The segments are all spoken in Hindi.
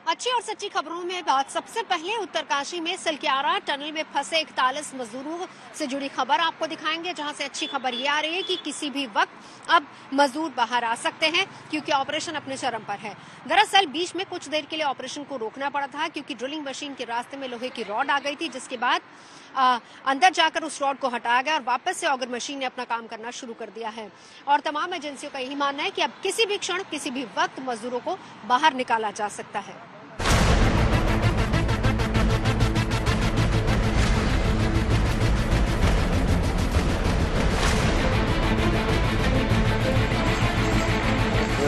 अच्छी और सच्ची खबरों में बात सबसे पहले उत्तरकाशी में सिलक्यारा टनल में फंसे 41 मजदूरों से जुड़ी खबर आपको दिखाएंगे, जहां से अच्छी खबर ये आ रही है कि किसी भी वक्त अब मजदूर बाहर आ सकते हैं क्योंकि ऑपरेशन अपने चरम पर है। दरअसल बीच में कुछ देर के लिए ऑपरेशन को रोकना पड़ा था क्योंकि ड्रिलिंग मशीन के रास्ते में लोहे की रॉड आ गई थी, जिसके बाद अंदर जाकर उस रॉड को हटाया गया और वापस से ऑगर मशीन ने अपना काम करना शुरू कर दिया है। और तमाम एजेंसियों का यही मानना है कि अब किसी भी क्षण किसी भी वक्त मजदूरों को बाहर निकाला जा सकता है।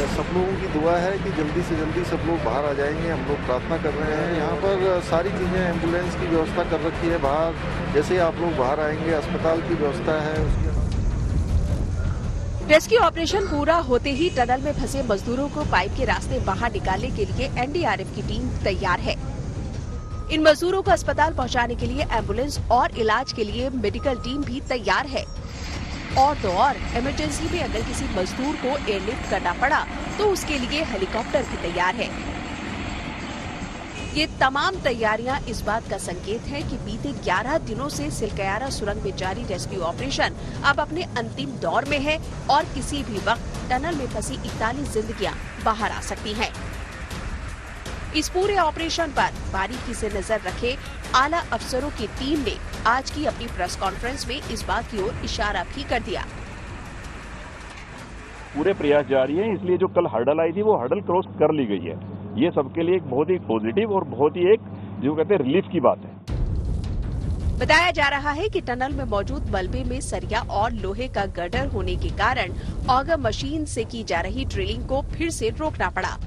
सब लोगों की दुआ है कि जल्दी से जल्दी सब लोग बाहर आ जाएंगे। हम लोग प्रार्थना कर रहे हैं। यहाँ पर सारी चीज़ें, एम्बुलेंस की व्यवस्था कर रखी है बाहर। जैसे ही आप लोग बाहर आएंगे, अस्पताल की व्यवस्था है उसकी। रेस्क्यू ऑपरेशन पूरा होते ही टनल में फंसे मजदूरों को पाइप के रास्ते बाहर निकालने के लिए एनडीआरएफ की टीम तैयार है। इन मजदूरों को अस्पताल पहुंचाने के लिए एम्बुलेंस और इलाज के लिए मेडिकल टीम भी तैयार है। और तो और इमरजेंसी में अगर किसी मजदूर को एयरलिफ्ट करना पड़ा तो उसके लिए हेलीकॉप्टर भी तैयार है। ये तमाम तैयारियां इस बात का संकेत है कि बीते 11 दिनों से सिलक्यारा सुरंग में जारी रेस्क्यू ऑपरेशन अब अपने अंतिम दौर में है और किसी भी वक्त टनल में फंसी 41 जिंदगियां बाहर आ सकती हैं। इस पूरे ऑपरेशन पर बारीकी से नजर रखे आला अफसरों की टीम ने आज की अपनी प्रेस कॉन्फ्रेंस में इस बात की ओर इशारा भी कर दिया। पूरे प्रयास जारी हैं, इसलिए जो कल हर्डल आई थी वो हर्डल क्रॉस कर ली गई है। ये सबके लिए एक बहुत ही पॉजिटिव और बहुत ही एक जो कहते हैं रिलीफ की बात है। बताया जा रहा है कि टनल में मौजूद मलबे में सरिया और लोहे का गर्डर होने के कारण ऑगर मशीन से की जा रही ड्रिलिंग को फिर से रोकना पड़ा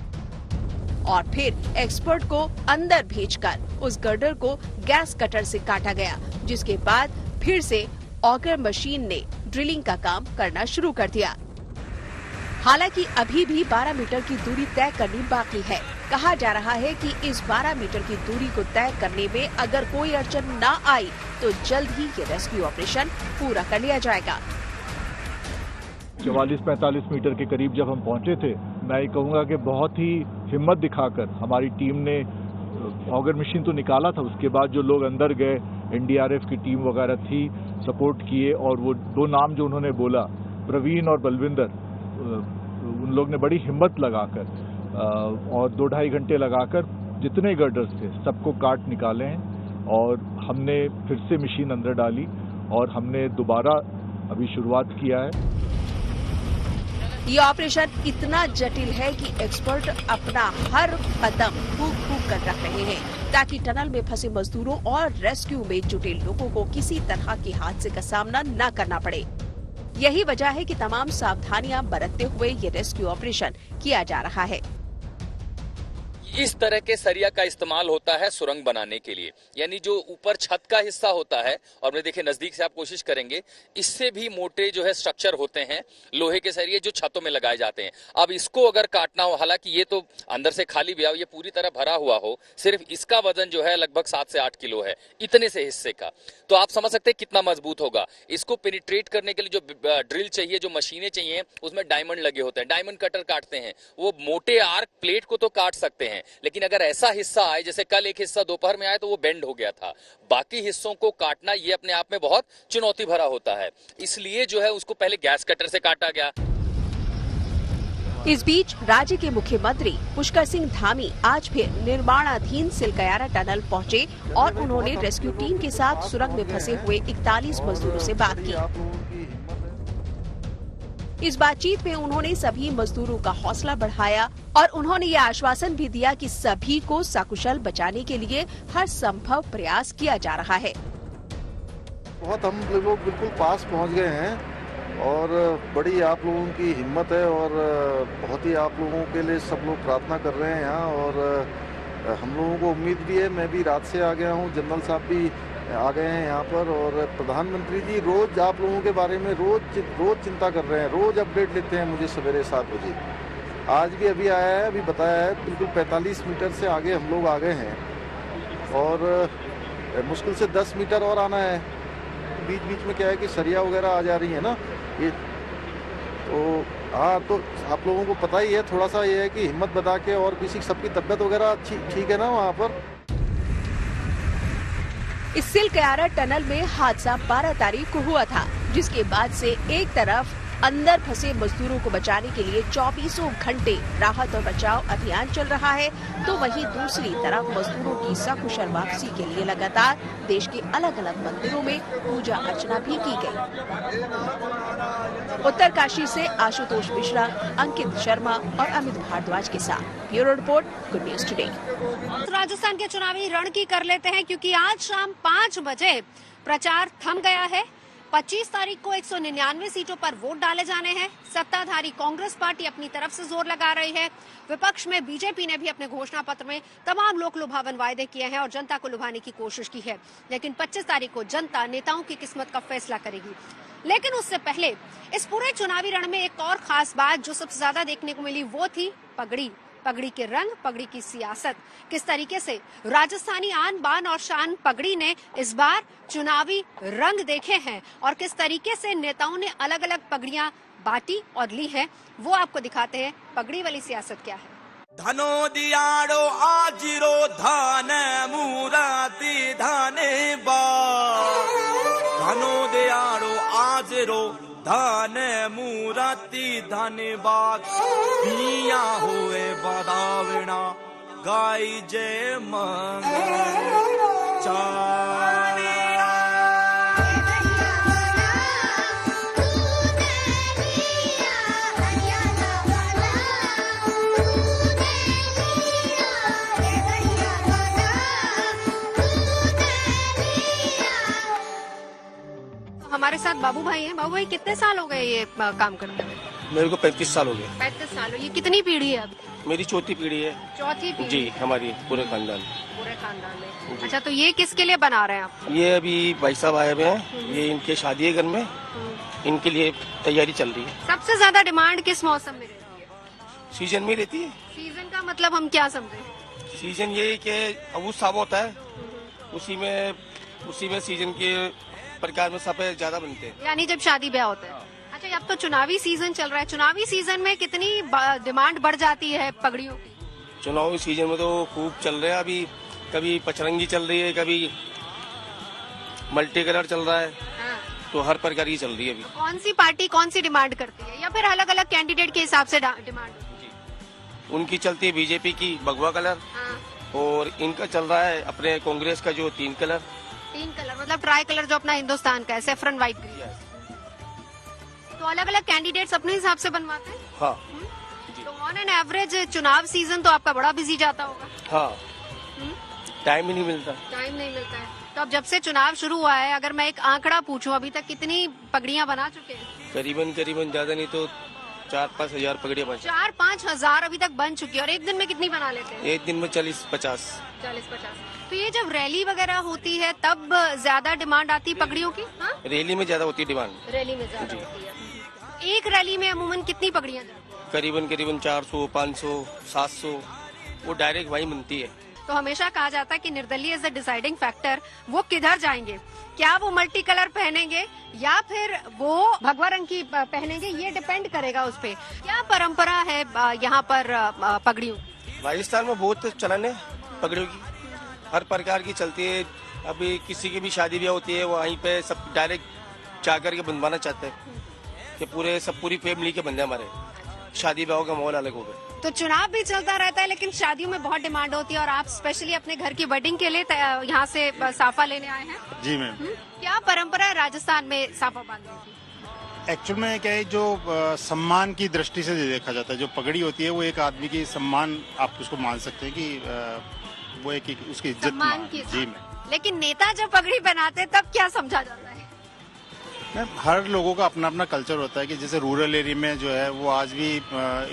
और फिर एक्सपर्ट को अंदर भेजकर उस गर्डर को गैस कटर से काटा गया, जिसके बाद फिर से ऑगर मशीन ने ड्रिलिंग का काम करना शुरू कर दिया। हालांकि अभी भी 12 मीटर की दूरी तय करनी बाकी है। कहा जा रहा है कि इस 12 मीटर की दूरी को तय करने में अगर कोई अड़चन न आई तो जल्द ही ये रेस्क्यू ऑपरेशन पूरा कर लिया जाएगा। 44-45 मीटर के करीब जब हम पहुंचे थे, मैं ये कहूँगा कि बहुत ही हिम्मत दिखाकर हमारी टीम ने ऑगर मशीन तो निकाला था। उसके बाद जो लोग अंदर गए, एनडीआरएफ की टीम वगैरह थी, सपोर्ट किए। और वो दो नाम जो उन्होंने बोला, प्रवीण और बलविंदर, उन लोग ने बड़ी हिम्मत लगाकर और 2-2.5 घंटे लगाकर जितने गर्डर्स थे सबको काट निकाले हैं। और हमने फिर से मशीन अंदर डाली और हमने दोबारा अभी शुरुआत किया है। ये ऑपरेशन इतना जटिल है कि एक्सपर्ट अपना हर कदम फूंक कर रख रहे हैं ताकि टनल में फंसे मजदूरों और रेस्क्यू में जुटे लोगों को किसी तरह के हादसे का सामना न करना पड़े। यही वजह है कि तमाम सावधानियां बरतते हुए ये रेस्क्यू ऑपरेशन किया जा रहा है। इस तरह के सरिया का इस्तेमाल होता है सुरंग बनाने के लिए, यानी जो ऊपर छत का हिस्सा होता है, और मैं देखिए नजदीक से आप कोशिश करेंगे, इससे भी मोटे जो है स्ट्रक्चर होते हैं लोहे के सरिये जो छतों में लगाए जाते हैं। अब इसको अगर काटना हो, हालांकि ये तो अंदर से खाली भी हो, ये पूरी तरह भरा हुआ हो, सिर्फ इसका वजन जो है लगभग 7 से 8 किलो है, इतने से हिस्से का, तो आप समझ सकते हैं कितना मजबूत होगा। इसको पेनिट्रेट करने के लिए जो ड्रिल चाहिए, जो मशीनें चाहिए, उसमें डायमंड लगे होते हैं, डायमंड कटर काटते हैं। वो मोटे आर्क प्लेट को तो काट सकते हैं, लेकिन अगर ऐसा हिस्सा आए, जैसे कल एक हिस्सा दोपहर में आया तो वो बेंड हो गया था, बाकी हिस्सों को काटना ये अपने आप में बहुत चुनौती भरा होता है, इसलिए जो है उसको पहले गैस कटर से काटा गया। इस बीच राज्य के मुख्यमंत्री पुष्कर सिंह धामी आज फिर निर्माणाधीन सिलक्यारा टनल पहुंचे और उन्होंने रेस्क्यू टीम के साथ सुरंग में फंसे हुए 41 मजदूरों से बात की। इस बातचीत में उन्होंने सभी मजदूरों का हौसला बढ़ाया और उन्होंने ये आश्वासन भी दिया कि सभी को सकुशल बचाने के लिए हर संभव प्रयास किया जा रहा है। बहुत हम लोग बिल्कुल पास पहुंच गए हैं और बड़ी आप लोगों की हिम्मत है और बहुत ही आप लोगों के लिए सब लोग प्रार्थना कर रहे हैं यहाँ। और हम लोगों को उम्मीद भी है, मैं भी रात से आ गया हूँ, जनरल साहब भी आ गए हैं यहाँ पर, और प्रधानमंत्री जी रोज आप लोगों के बारे में रोज चिंता कर रहे हैं, रोज अपडेट लेते हैं मुझे सवेरे 7 बजे। आज भी अभी आया है, अभी बताया है, बिल्कुल 45 मीटर से आगे हम लोग आ गए हैं और मुश्किल से 10 मीटर और आना है। बीच बीच में क्या है कि सरिया वगैरह आ जा रही है ना, तो हाँ, तो आप लोगों को पता ही है, थोड़ा सा ये है कि हिम्मत बता के, और किसी सबकी तबीयत वगैरह ठीक है ना वहाँ पर। इस सिल्क यारा टनल में हादसा 12 तारीख को हुआ था, जिसके बाद से एक तरफ अंदर फंसे मजदूरों को बचाने के लिए 24 घंटे राहत और बचाव अभियान चल रहा है, तो वहीं दूसरी तरफ मजदूरों की सकुशल वापसी के लिए लगातार देश के अलग अलग मंदिरों में पूजा अर्चना भी की गई। उत्तरकाशी से आशुतोष मिश्रा, अंकित शर्मा और अमित भारद्वाज के साथ bureau report, good news today. Rajasthan के चुनावी रण की कर लेते हैं, क्योंकि आज शाम 5 बजे प्रचार थम गया है। 25 तारीख को 199 सीटों पर वोट डाले जाने हैं। सत्ताधारी कांग्रेस पार्टी अपनी तरफ से जोर लगा रही है। विपक्ष में बीजेपी ने भी अपने घोषणा पत्र में तमाम लोक लुभावन वायदे किए हैं और जनता को लुभाने की कोशिश की है। लेकिन 25 तारीख को जनता नेताओं की किस्मत का फैसला करेगी। लेकिन उससे पहले इस पूरे चुनावी रण में एक और खास बात जो सबसे ज्यादा देखने को मिली, वो थी पगड़ी। पगड़ी के रंग, पगड़ी की सियासत। किस तरीके से राजस्थानी आन बान और शान पगड़ी ने इस बार चुनावी रंग देखे हैं और किस तरीके से नेताओं ने अलग अलग पगड़ियां बांटी और ली है, वो आपको दिखाते हैं। पगड़ी वाली सियासत क्या है। धनो दियाड़ो आजिरो धान मुराती धाने बा, धनो दियाड़ो आजिरो धान मुराती धाने बाग, पिया हुए बदावना गाई जय मंगल हमारे साथ बाबू भाई हैं। बाबू भाई, कितने साल हो गए ये काम करने में? मेरे को 35 साल हो गए। 35 साल हो। ये कितनी पीढ़ी है अब? मेरी चौथी पीढ़ी है। चौथी पीढ़ी? जी, हमारी पूरे खानदान। पूरे खानदान में। अच्छा, तो ये किसके लिए बना रहे हैं आप? ये अभी भाई साहब आए हुए हैं, ये इनके शादी है घर में, इनके लिए तैयारी चल रही है। सबसे ज्यादा डिमांड किस मौसम में रहती है? सीजन में रहती है। सीजन का मतलब हम क्या समझे? सीजन यही कि अबूज साहब होता है, उसी में सीजन के प्रकार में सब ज्यादा बनते हैं, यानी जब शादी ब्याह होता है। अच्छा, अब तो चुनावी सीजन चल रहा है। चुनावी सीजन में कितनी डिमांड बढ़ जाती है पगड़ियों की? चुनावी सीजन में तो खूब चल रहा है। अभी कभी पचरंगी चल रही है, कभी मल्टी कलर चल रहा है, तो हर प्रकार की चल रही है। अभी कौन सी पार्टी कौन सी डिमांड करती है, या फिर अलग अलग कैंडिडेट के हिसाब से डिमांड? उनकी चलती है बीजेपी की भगवा कलर, और इनका चल रहा है अपने कांग्रेस का जो 3 कलर। 3 कलर मतलब ट्राई कलर जो अपना हिंदुस्तान का है, सेफ्रन व्हाइट ग्रीन। तो अलग अलग कैंडिडेट्स अपने हिसाब से बनवाते हैं। हाँ। तो ऑन एन एवरेज चुनाव सीजन तो आपका बड़ा बिजी जाता होगा। हाँ, टाइम ही नहीं मिलता। टाइम नहीं मिलता है। तो अब जब से चुनाव शुरू हुआ है, अगर मैं एक आंकड़ा पूछूं, अभी तक कितनी पगड़ियां बना चुके हैं? करीबन ज्यादा नहीं तो 4-5 हजार पगड़ियाँ बन। 4-5 हजार अभी तक बन चुकी है। और एक दिन में कितनी बना लेते हैं? एक दिन में 40-50। 40-50। तो ये जब रैली वगैरह होती है तब ज्यादा डिमांड आती है पगड़ियों की? हाँ? रैली में ज्यादा होती है डिमांड। रैली में ज्यादा होती है। एक रैली में अमूमन कितनी पगड़ियां जाती हैं? करीबन 400, 500, 700, वो डायरेक्ट वही बनती है। तो हमेशा कहा जाता है कि निर्दलीय इज द डिसाइडिंग फैक्टर। वो किधर जाएंगे? क्या वो मल्टी कलर पहनेंगे या फिर वो भगवा रंग की पहनेंगे? ये डिपेंड करेगा उस पे। क्या परंपरा है यहाँ पर पगड़ियों? राजस्थान में बहुत चलन है पगड़ियों की, हर प्रकार की चलती है। अभी किसी की भी शादी ब्याह होती है, वहीं पे सब डायरेक्ट जाकर के बनवाना चाहते हैं कि पूरी फैमिली के बंदे हमारे। शादी ब्याह का माहौल अलग हो गया। तो चुनाव भी चलता रहता है, लेकिन शादियों में बहुत डिमांड होती है और आप स्पेशली अपने घर की वेडिंग के लिए यहाँ से साफा लेने आए हैं। जी मैम। क्या परंपरा है राजस्थान में साफा बांधने की? एक्चुअल में क्या है, जो सम्मान की दृष्टि से देखा जाता है, जो पगड़ी होती है वो एक आदमी की सम्मान, आप उसको मान सकते हैं कि वो एक उसकी इज्जत सम्मान की। जी मैम। लेकिन नेता जब पगड़ी बनाते तब क्या समझा जाता है? मैम, हर लोगों का अपना अपना कल्चर होता है कि जैसे रूरल एरिया में जो है वो आज भी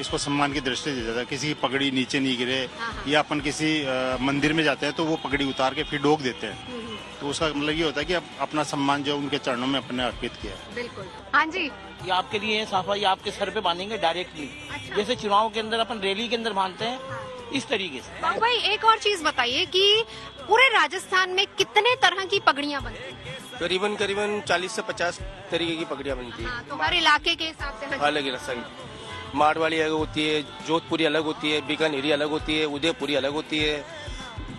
इसको सम्मान की दृष्टि से दिया जाता है। किसी की पगड़ी नीचे नहीं गिरे, या अपन किसी मंदिर में जाते हैं तो वो पगड़ी उतार के फिर डोक देते हैं। तो उसका मतलब ये होता है कि अपना सम्मान जो उनके चरणों में अपने अर्पित किया है। बिल्कुल। हाँ जी। ये आपके लिए साफा, ये आपके सर पे बांधेंगे डायरेक्टली। अच्छा। जैसे चुनाव के अंदर अपन रैली के अंदर बांधते हैं, इस तरीके से। भाई एक और चीज बताइए कि पूरे राजस्थान में कितने तरह की पगड़ियां बनती हैं? करीबन 40 से 50 तरीके की पगड़ियाँ बनती है। हाँ, तो हर इलाके के हिसाब से अलग अलग साइड, मारवाड़ी अलग होती है, जोधपुरी अलग होती है, बीकानेरी अलग होती है, उदयपुरी अलग होती है,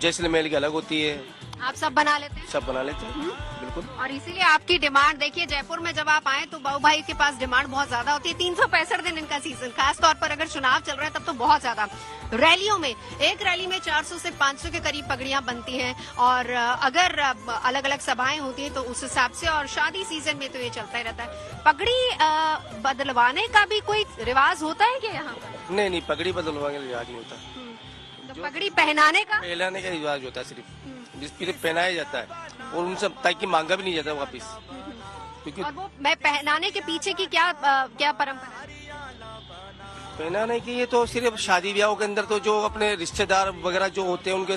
जैसलमेर की अलग होती है। आप सब बना लेते हैं? सब बना लेते हैं, बिल्कुल। और इसीलिए आपकी डिमांड, देखिए जयपुर में जब आप आए तो बाबू भाई के पास डिमांड बहुत ज्यादा होती है। 365 दिन इनका सीजन, खास तौर पर अगर चुनाव चल रहा है तब तो बहुत ज्यादा। रैलियों में, एक रैली में 400 से 500 के करीब पगड़ियां बनती हैं, और अगर अलग अलग सभाएं होती हैं तो उस हिसाब से, और शादी सीजन में तो ये चलता ही रहता है। पगड़ी बदलवाने का भी कोई रिवाज होता है क्या यहाँ पर? नहीं, पगड़ी बदलवाने का रिवाज नहीं होता। तो पगड़ी पहनाने का रिवाज होता है, सिर्फ पहनाया जाता है, और उनसे ताकि मांगा भी नहीं जाता वापिस, क्योंकि और वो मैं पहनाने के पीछे की क्या परंपरा? पहनाने की ये तो सिर्फ शादी ब्याह के अंदर तो जो अपने रिश्तेदार वगैरह जो होते हैं, उनके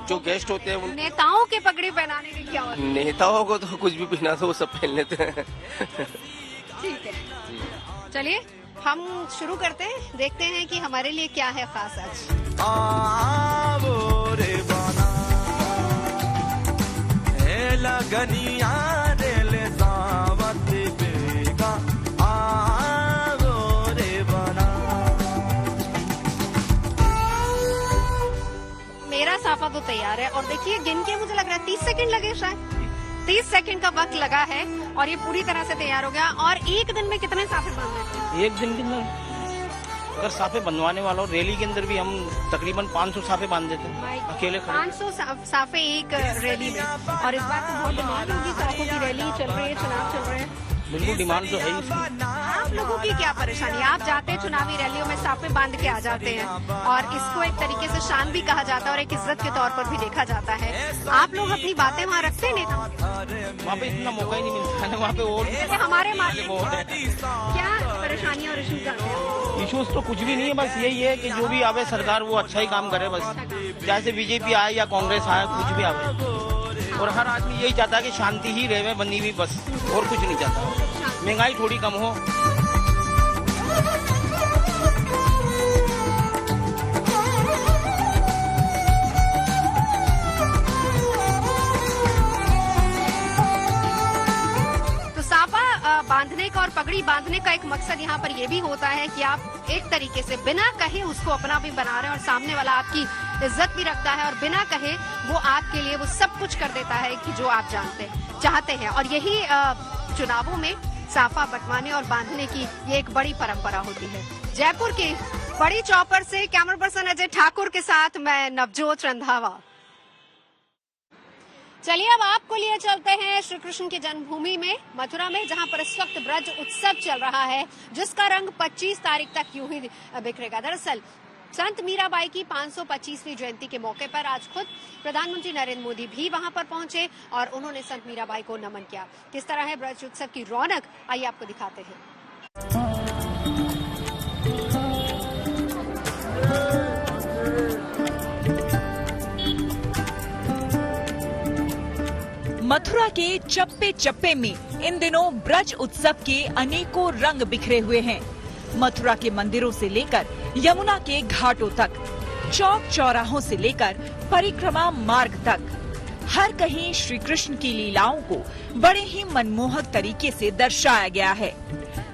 जो गेस्ट होते हैं, नेताओं के पगड़ी पहनाने की क्या होता है? नेताओं को तो कुछ भी पहना तो वो सब पहन लेते हैं। ठीक है, चलिए हम शुरू करते हैं, देखते हैं कि हमारे लिए क्या है खास आज। लगनिया रे ले दावत बेगा रे बना। मेरा साफा तो तैयार है, और देखिए गिन के मुझे लग रहा है 30 सेकंड लगे, शायद 30 सेकंड का वक्त लगा है, और ये पूरी तरह से तैयार हो गया। और एक दिन में कितने साफे बांध लेते हैं? एक दिन के अंदर अगर साफे बनवाने वाला हो, रैली के अंदर भी हम तकरीबन 500 साफे बांध देते हैं अकेले खड़े। 500 साफे एक रैली में, और इस बार तो बहुत डिमांड होगी, साफों की रैली चल रही है, चुनाव चल रहे हैं, बिल्कुल डिमांड तो है ही इसकी। आप लोगों की क्या परेशानी? आप जाते हैं चुनावी रैलियों में, साफे बांध के आ जाते हैं, और इसको एक तरीके से शान भी कहा जाता है और एक इज्जत के तौर पर भी देखा जाता है। आप लोग अपनी बातें वहाँ रखते हैं नेता? वहाँ पे इतना मौका ही नहीं मिलता है, वहाँ पे और हमारे क्या परेशानियाँ और इश्यूज आते हैं? इश्यूज तो कुछ भी नहीं है, बस यही है कि जो भी आवे सरकार वो अच्छा ही काम करे, बस जैसे बीजेपी आए या कांग्रेस आए, कुछ भी आवे, और हर आदमी यही चाहता है कि शांति ही रहे बनी हुई, बस और कुछ नहीं चाहता। महंगाई थोड़ी कम हो। तो साफा बांधने का और पगड़ी बांधने का एक मकसद यहाँ पर ये भी होता है कि आप एक तरीके से बिना कहे उसको अपना भी बना रहे हैं, और सामने वाला आपकी इज्जत भी रखता है, और बिना कहे वो आपके लिए वो सब कुछ कर देता है कि जो आप चाहते हैं। और यही चुनावों में साफा बंटवाने और बांधने की ये एक बड़ी परंपरा होती है। जयपुर की बड़ी चौपर से कैमरा पर्सन अजय ठाकुर के साथ मैं नवजोत रंधावा। चलिए अब आपको लिए चलते हैं श्री कृष्ण की जन्मभूमि में, मथुरा में, जहां पर इस वक्त ब्रज उत्सव चल रहा है, जिसका रंग 25 तारीख तक यूं ही बिखरेगा। दरअसल संत मीराबाई की 525वीं जयंती के मौके पर आज खुद प्रधानमंत्री नरेंद्र मोदी भी वहां पर पहुंचे, और उन्होंने संत मीराबाई को नमन किया। किस तरह है ब्रज उत्सव की रौनक, आइए आपको दिखाते हैं। मथुरा के चप्पे चप्पे में इन दिनों ब्रज उत्सव के अनेकों रंग बिखरे हुए हैं। मथुरा के मंदिरों से लेकर यमुना के घाटों तक, चौक चौराहों से लेकर परिक्रमा मार्ग तक, हर कहीं श्री कृष्ण की लीलाओं को बड़े ही मनमोहक तरीके से दर्शाया गया है।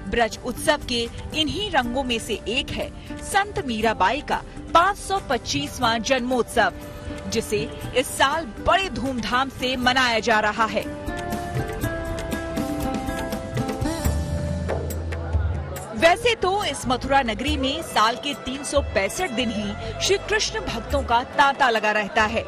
ब्रज उत्सव के इन्हीं रंगों में से एक है संत मीराबाई का 525वां जन्मोत्सव, जिसे इस साल बड़े धूमधाम से मनाया जा रहा है। वैसे तो इस मथुरा नगरी में साल के 365 दिन ही श्री कृष्ण भक्तों का तांता लगा रहता है,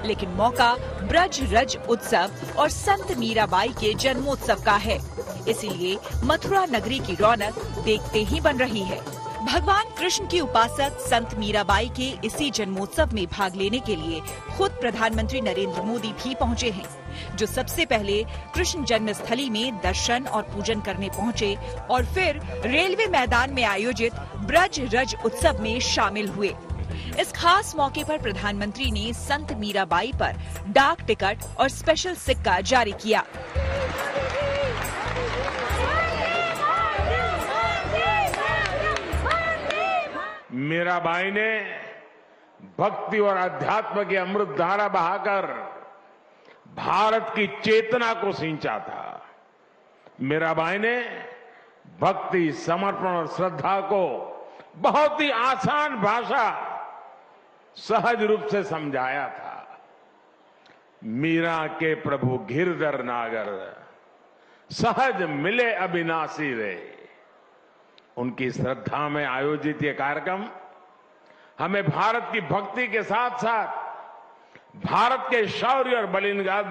लेकिन मौका ब्रज रज उत्सव और संत मीराबाई के जन्मोत्सव का है, इसीलिए मथुरा नगरी की रौनक देखते ही बन रही है। भगवान कृष्ण की उपासक संत मीराबाई के इसी जन्मोत्सव में भाग लेने के लिए खुद प्रधानमंत्री नरेंद्र मोदी भी पहुंचे हैं, जो सबसे पहले कृष्ण जन्मस्थली में दर्शन और पूजन करने पहुंचे और फिर रेलवे मैदान में आयोजित ब्रज रज उत्सव में शामिल हुए। इस खास मौके पर प्रधानमंत्री ने संत मीराबाई पर डाक टिकट और स्पेशल सिक्का जारी किया। मीराबाई ने भक्ति और अध्यात्म की अमृत धारा बहाकर भारत की चेतना को सिंचा था। मीराबाई ने भक्ति, समर्पण और श्रद्धा को बहुत ही आसान भाषा, सहज रूप से समझाया था। मीरा के प्रभु गिरधर नागर, सहज मिले अविनाशी रे। उनकी श्रद्धा में आयोजित ये कार्यक्रम हमें भारत की भक्ति के साथ साथ भारत के शौर्य और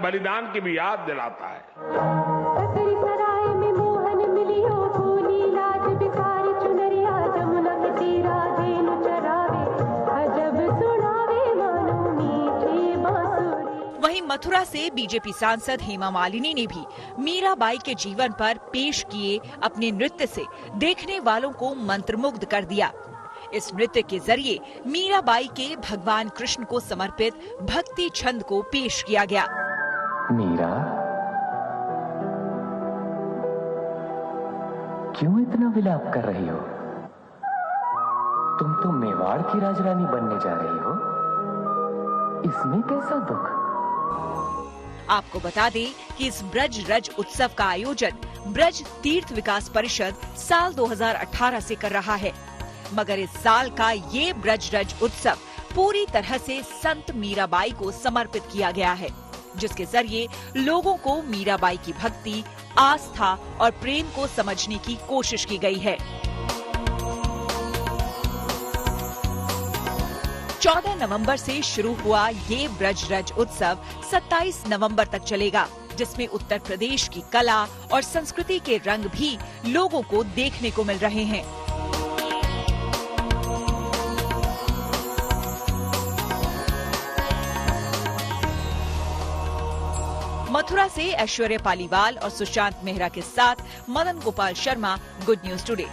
बलिदान की भी याद दिलाता है। वहीं मथुरा से बीजेपी सांसद हेमा मालिनी ने भी मीराबाई के जीवन पर पेश किए अपने नृत्य से देखने वालों को मंत्रमुग्ध कर दिया। इस नृत्य के जरिए मीराबाई के भगवान कृष्ण को समर्पित भक्ति छंद को पेश किया गया। मीरा, क्यों इतना विलाप कर रही हो? तुम तो मेवाड़ की राजरानी बनने जा रही हो, इसमें कैसा दुख? आपको बता दें कि इस ब्रज रज उत्सव का आयोजन ब्रज तीर्थ विकास परिषद साल 2018 से कर रहा है, मगर इस साल का ये ब्रज रज उत्सव पूरी तरह से संत मीराबाई को समर्पित किया गया है, जिसके जरिए लोगों को मीराबाई की भक्ति, आस्था और प्रेम को समझने की कोशिश की गई है। 14 नवंबर से शुरू हुआ ये ब्रज रज उत्सव 27 नवंबर तक चलेगा, जिसमें उत्तर प्रदेश की कला और संस्कृति के रंग भी लोगों को देखने को मिल रहे हैं। मथुरा से ऐश्वर्या पालीवाल और सुशांत मेहरा के साथ Madan Gopal Sharma, good news today.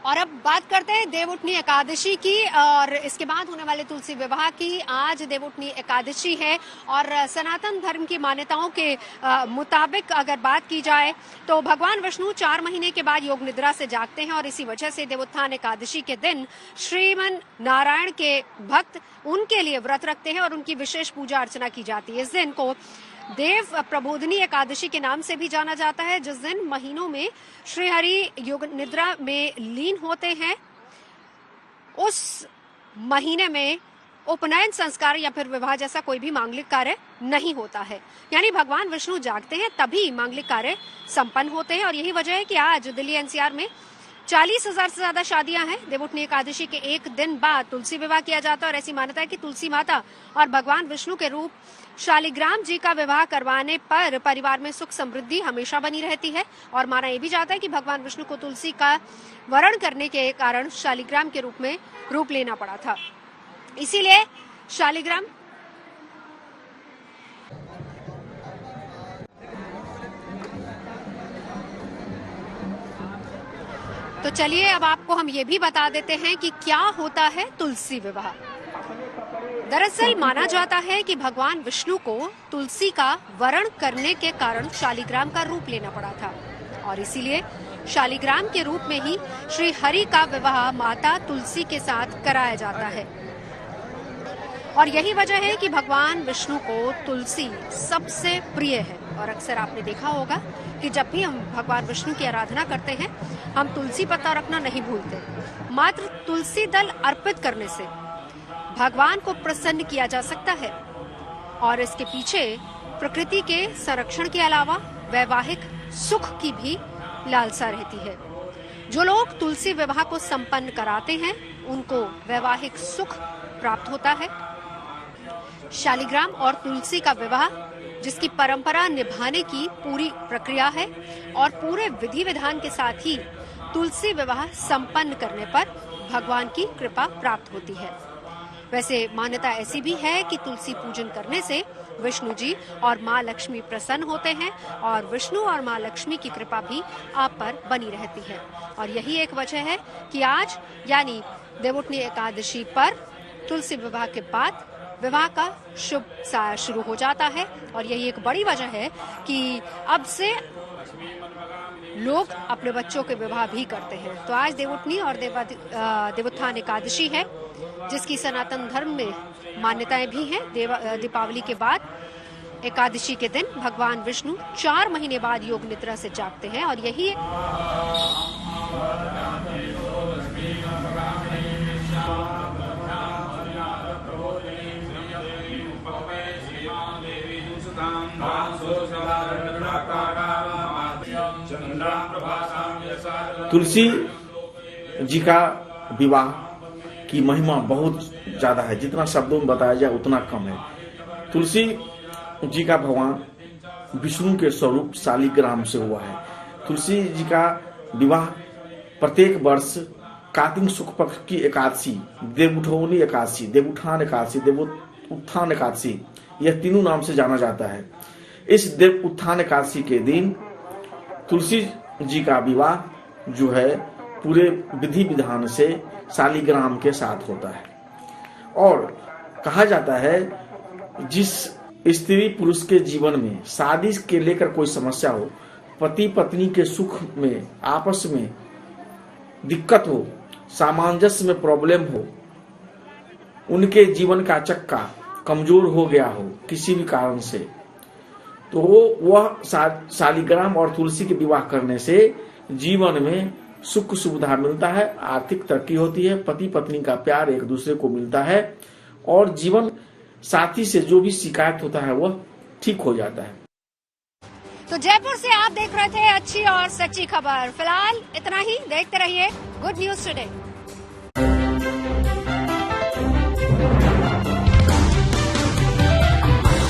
और अब बात करते हैं देवउठनी एकादशी की और इसके बाद होने वाले तुलसी विवाह की। आज देवउठनी एकादशी है और सनातन धर्म की मान्यताओं के मुताबिक अगर बात की जाए तो भगवान विष्णु 4 महीने के बाद योग निद्रा से जागते हैं और इसी वजह से देवोत्थान एकादशी के दिन श्रीमन नारायण के भक्त उनके लिए व्रत रखते हैं और उनकी विशेष पूजा अर्चना की जाती है। इस दिन को देव प्रबोधनी एकादशी के नाम से भी जाना जाता है, जिस दिन महीनों में श्रीहरि योग निद्रा में लीन होते हैं। उस महीने में उपनयन संस्कार या फिर विवाह जैसा कोई भी मांगलिक कार्य नहीं होता है, यानी भगवान विष्णु जागते हैं तभी मांगलिक कार्य संपन्न होते हैं। और यही वजह है कि आज दिल्ली एनसीआर में 40,000 से ज्यादा शादियां हैं। देवउठनी एकादशी के एक दिन बाद तुलसी विवाह किया जाता है और ऐसी मान्यता है कि तुलसी माता और भगवान विष्णु के रूप शालिग्राम जी का विवाह करवाने पर परिवार में सुख समृद्धि हमेशा बनी रहती है। और माना यह भी जाता है कि भगवान विष्णु को तुलसी का वरण करने के कारण शालिग्राम के रूप में रूप लेना पड़ा था, इसीलिए शालिग्राम तो चलिए अब आपको हम ये भी बता देते हैं कि क्या होता है तुलसी विवाह। दरअसल माना जाता है कि भगवान विष्णु को तुलसी का वरण करने के कारण शालिग्राम का रूप लेना पड़ा था और इसीलिए शालिग्राम के रूप में ही श्री हरि का विवाह माता तुलसी के साथ कराया जाता है। और यही वजह है कि भगवान विष्णु को तुलसी सबसे प्रिय है। और अक्सर आपने देखा होगा कि जब भी हम भगवान विष्णु की आराधना करते हैं हम तुलसी पत्ता रखना नहीं भूलते। मात्र तुलसी दल अर्पित करने से भगवान को प्रसन्न किया जा सकता है और इसके पीछे प्रकृति के संरक्षण के अलावा वैवाहिक सुख की भी लालसा रहती है। जो लोग तुलसी विवाह को संपन्न कराते हैं उनको वैवाहिक सुख प्राप्त होता है। शालिग्राम और तुलसी का विवाह जिसकी परंपरा निभाने की पूरी प्रक्रिया है और पूरे विधि विधान के साथ ही तुलसी विवाह संपन्न करने पर भगवान की कृपा प्राप्त होती है। वैसे मान्यता ऐसी भी है कि तुलसी पूजन करने से विष्णु जी और माँ लक्ष्मी प्रसन्न होते हैं और विष्णु और माँ लक्ष्मी की कृपा भी आप पर बनी रहती है। और यही एक वजह है कि आज यानी देवउठनी एकादशी पर तुलसी विवाह के बाद विवाह का शुभ साया शुरू हो जाता है। और यही एक बड़ी वजह है कि अब से लोग अपने बच्चों के विवाह भी करते हैं। तो आज देवउठनी और देवोत्थान एकादशी है। जिसकी सनातन धर्म में मान्यताएं भी हैं। दीपावली के बाद एकादशी के दिन भगवान विष्णु 4 महीने बाद योग निद्रा से जागते हैं और यही तुलसी जी का विवाह की महिमा बहुत ज्यादा है, जितना शब्दों में बताया जाए उतना कम है। तुलसी जी का भगवान विष्णु के स्वरूप शालिग्राम से हुआ है। तुलसी जी का विवाह प्रत्येक वर्ष कार्तिक शुक्ल पक्ष की एकादशी, देवउठौनी एकादशी, देवउत्थान एकादशी, देवोत्थान एकादशी, यह तीनों नाम से जाना जाता है। इस देवउत्थान एकादशी के दिन तुलसी जी का विवाह जो है पूरे विधि विधान से शालिग्राम के साथ होता है। और कहा जाता है जिस स्त्री पुरुष के जीवन में शादी के लेकर कोई समस्या हो, पति पत्नी के सुख में आपस में दिक्कत हो, सामंजस्य में प्रॉब्लम हो, उनके जीवन का चक्का कमजोर हो गया हो किसी भी कारण से, तो वह शालिग्राम और तुलसी के विवाह करने से जीवन में सुख सुविधा मिलता है, आर्थिक तरक्की होती है, पति पत्नी का प्यार एक दूसरे को मिलता है और जीवन साथी से जो भी शिकायत होता है वह ठीक हो जाता है। तो जयपुर से आप देख रहे थे अच्छी और सच्ची खबर। फिलहाल इतना ही, देखते रहिए गुड न्यूज टुडे।